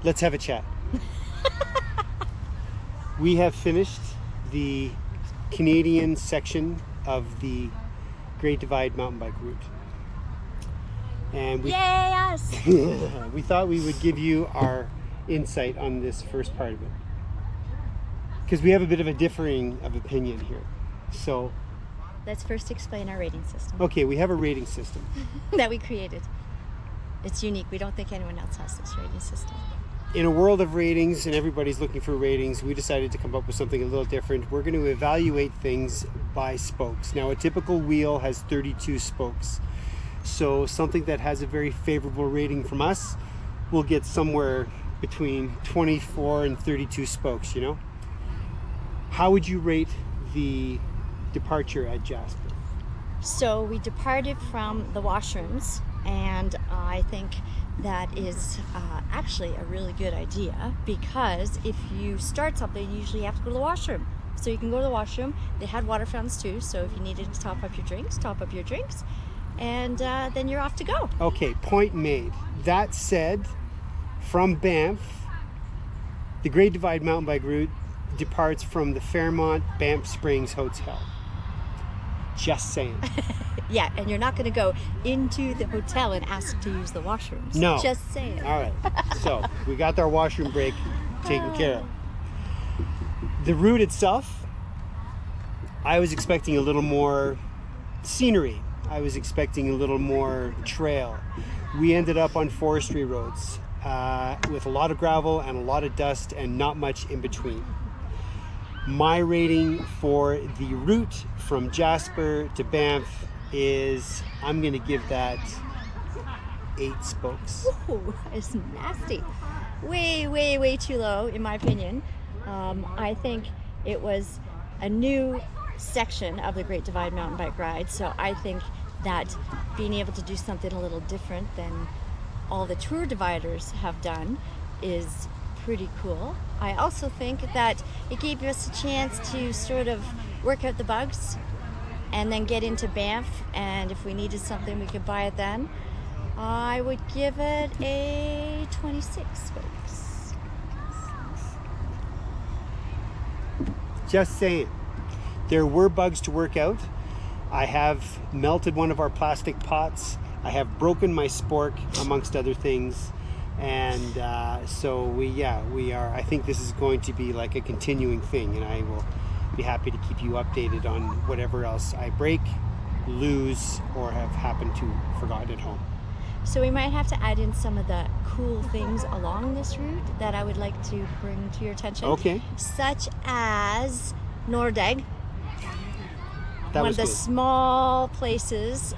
Let's have a chat. We have finished the Canadian section of the Great Divide mountain bike route. And Yay, us! we thought we would give you our insight on this first part of it. Because we have a bit of a differing of opinion here. So, Let's first explain our rating system okay, we have a rating system. that we created. It's unique. We don't think anyone else has this rating system. In a world of ratings and everybody's looking for ratings, we decided to come up with something a little different. We're going to evaluate things by spokes. Now, a typical wheel has 32 spokes. So something that has a very favorable rating from us will get somewhere between 24 and 32 spokes, you know? How would you rate the departure at Jasper? So we departed from the washrooms, and I think that is actually a really good idea, because if you start something, you usually have to go to the washroom. So you can go to the washroom. They had water fountains too, so if you needed to top up your drinks, and then you're off to go. Okay, point made. That said, from Banff, the Great Divide mountain bike route departs from the Fairmont Banff Springs Hotel. Just saying. Yeah, and you're not going to go into the hotel and ask to use the washrooms. No. Just saying. All right. So we got our washroom break taken care of. The route itself, I was expecting a little more scenery. I was expecting a little more trail. We ended up on forestry roads with a lot of gravel and a lot of dust and not much in between. My rating for the route from Jasper to Banff is, I'm going to give that 8 spokes. Ooh, it's nasty. Way too low, in my opinion. I think it was a new section of the Great Divide mountain bike ride, so I think that being able to do something a little different than all the tour dividers have done is pretty cool. I also think that it gave us a chance to sort of work out the bugs and then get into Banff, and if we needed something we could buy it then. I would give it a 26 spokes. Just saying. There were bugs to work out. I have melted one of our plastic pots. I have broken my spork, amongst other things. And so we are, I think this is going to be like a continuing thing, and I will be happy to keep you updated on whatever else I break, lose, or have happened to forgotten at home. So we might have to add in some of the cool things along this route that I would like to bring to your attention. Okay. Such as Nordegg, That one was of the good. small places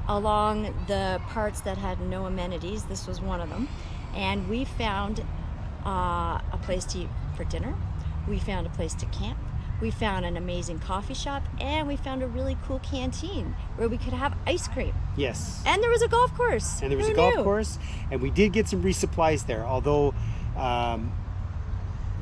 along the parts that had no amenities. This was one of them. And we found a place to eat for dinner. We found a place to camp. We found an amazing coffee shop, and we found a really cool canteen where we could have ice cream. Yes. And there was a golf course. And there was Who a golf knew? course, and we did get some resupplies there, although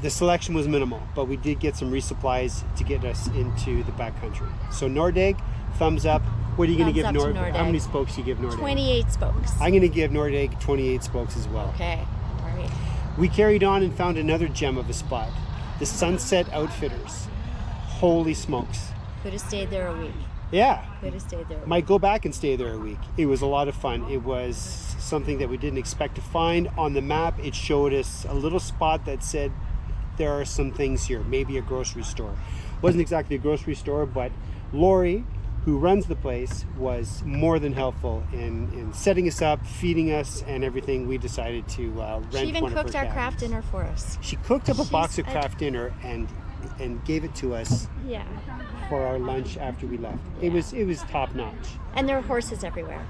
the selection was minimal, but we did get some resupplies to get us into the backcountry. So Nordegg, thumbs up. What are you going to Thumbs give up to Nordegg? How Nordegg. many spokes do you give Nordegg? 28 spokes. I'm going to give Nordegg 28 spokes as well. Okay, all right. We carried on and found another gem of a spot, the Sunset Outfitters. Holy smokes. Could have stayed there a week. Yeah. Could have stayed there a week. Might go back and stay there a week. It was a lot of fun. It was something that we didn't expect to find. On the map, it showed us a little spot that said there are some things here, maybe a grocery store. Wasn't exactly a grocery store, but Lori, who runs the place, was more than helpful in setting us up, feeding us, and everything. We decided to rent She even one of her cooked our cabins. craft dinner for us. She cooked up a She's box of a- craft dinner and gave it to us Yeah. for our lunch after we left. Yeah. It was top notch. And there were horses everywhere.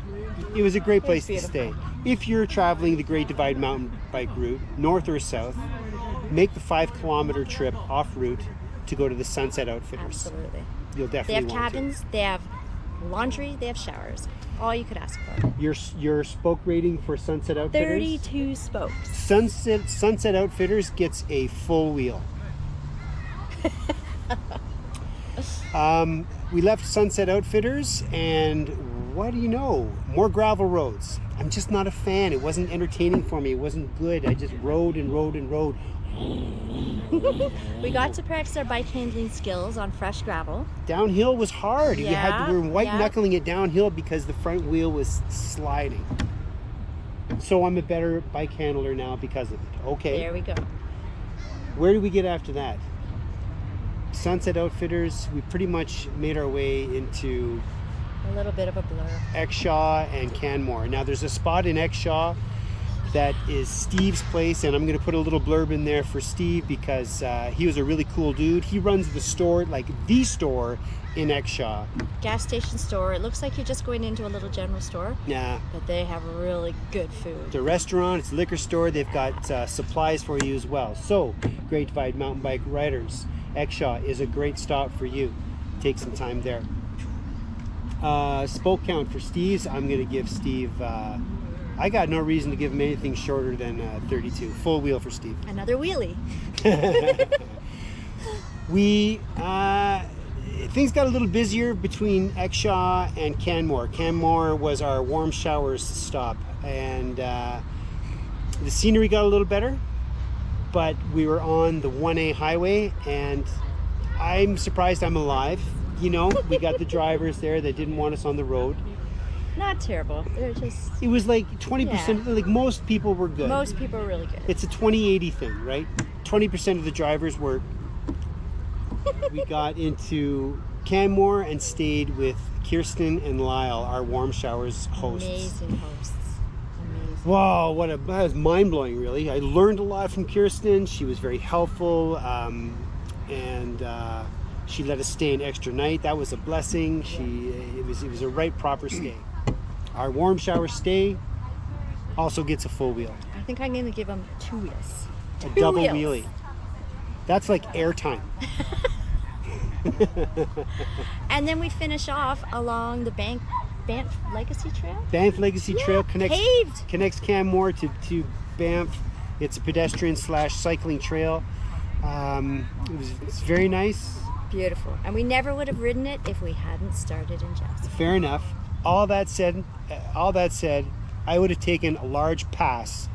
It was a great It was place to stay. beautiful. If you're traveling the Great Divide mountain bike route, north or south, make the 5-kilometer trip off route to go to the Sunset Outfitters. Absolutely. You'll They definitely have want cabins, they have laundry, they have showers. All you could ask for. to. Your spoke rating for Sunset Outfitters? 32 spokes. Sunset Outfitters gets a full wheel. We left Sunset Outfitters, and what do you know? More gravel roads. I'm just not a fan. It wasn't entertaining for me. It wasn't good. I just rode and rode and rode. We got to practice our bike handling skills on fresh gravel. Downhill was hard. We were white yeah. knuckling it downhill because the front wheel was sliding. So I'm a better bike handler now because of it. Okay. There we go. Where do we get after that? Sunset Outfitters. We pretty much made our way into A little bit of a blur. Exshaw and Canmore. Now there's a spot in Exshaw that is Steve's place, and I'm going to put a little blurb in there for Steve because he was a really cool dude. He runs the store, like the store in Exshaw. Gas station store. It looks like you're just going into a little general store. Yeah. But they have really good food. It's a restaurant, it's a liquor store. They've got supplies for you as well. So, Great Divide mountain bike riders, Exshaw is a great stop for you. Take some time there. Spoke count for Steve's. I'm going to give Steve. I got no reason to give him anything shorter than 32. Full wheel for Steve. Another wheelie. Things got a little busier between Exshaw and Canmore. Canmore was our warm showers stop, and the scenery got a little better, but we were on the 1A highway, and I'm surprised I'm alive. You know, we got the drivers there that didn't want us on the road. Not terrible. They're just... It was like 20%, like most people were good. Most people are really good. It's a 20-80 thing, right? 20% of the drivers were. We got into Canmore and stayed with Kirsten and Lyle, our warm showers hosts. Amazing hosts. Amazing. Wow, that was mind-blowing, really. I learned a lot from Kirsten. She was very helpful, and she let us stay an extra night. That was a blessing. It was a right proper stay. Our warm shower stay also gets a full wheel. I think I'm going to give them 2 wheels. A double wheelie. That's like airtime. And then we finish off along the Banff Legacy Trail. Banff Legacy Trail paved. connects Canmore to Banff. It's a pedestrian/cycling trail. It's very nice. Beautiful. And we never would have ridden it if we hadn't started in Jasper. Fair enough. All that said, I would have taken a large pass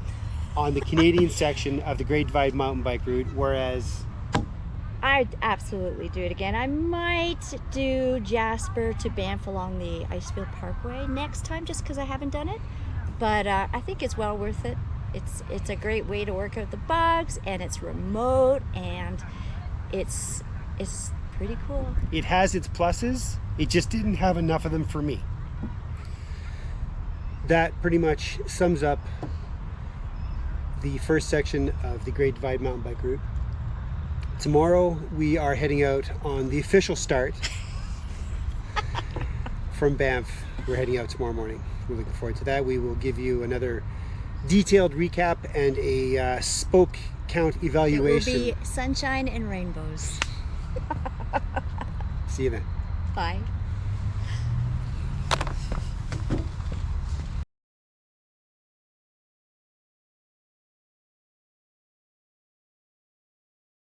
on the Canadian section of the Great Divide mountain bike route, whereas I'd absolutely do it again. I might do Jasper to Banff along the Icefield Parkway next time, just because I haven't done it. But I think it's well worth it. It's a great way to work out the bugs, and it's remote, and it's pretty cool. It has its pluses. It just didn't have enough of them for me. That pretty much sums up the first section of the Great Divide mountain bike route. Tomorrow we are heading out on the official start from Banff. We're heading out tomorrow morning. We're looking forward to that. We will give you another detailed recap and a spoke count evaluation. It will be sunshine and rainbows. See you then. Bye.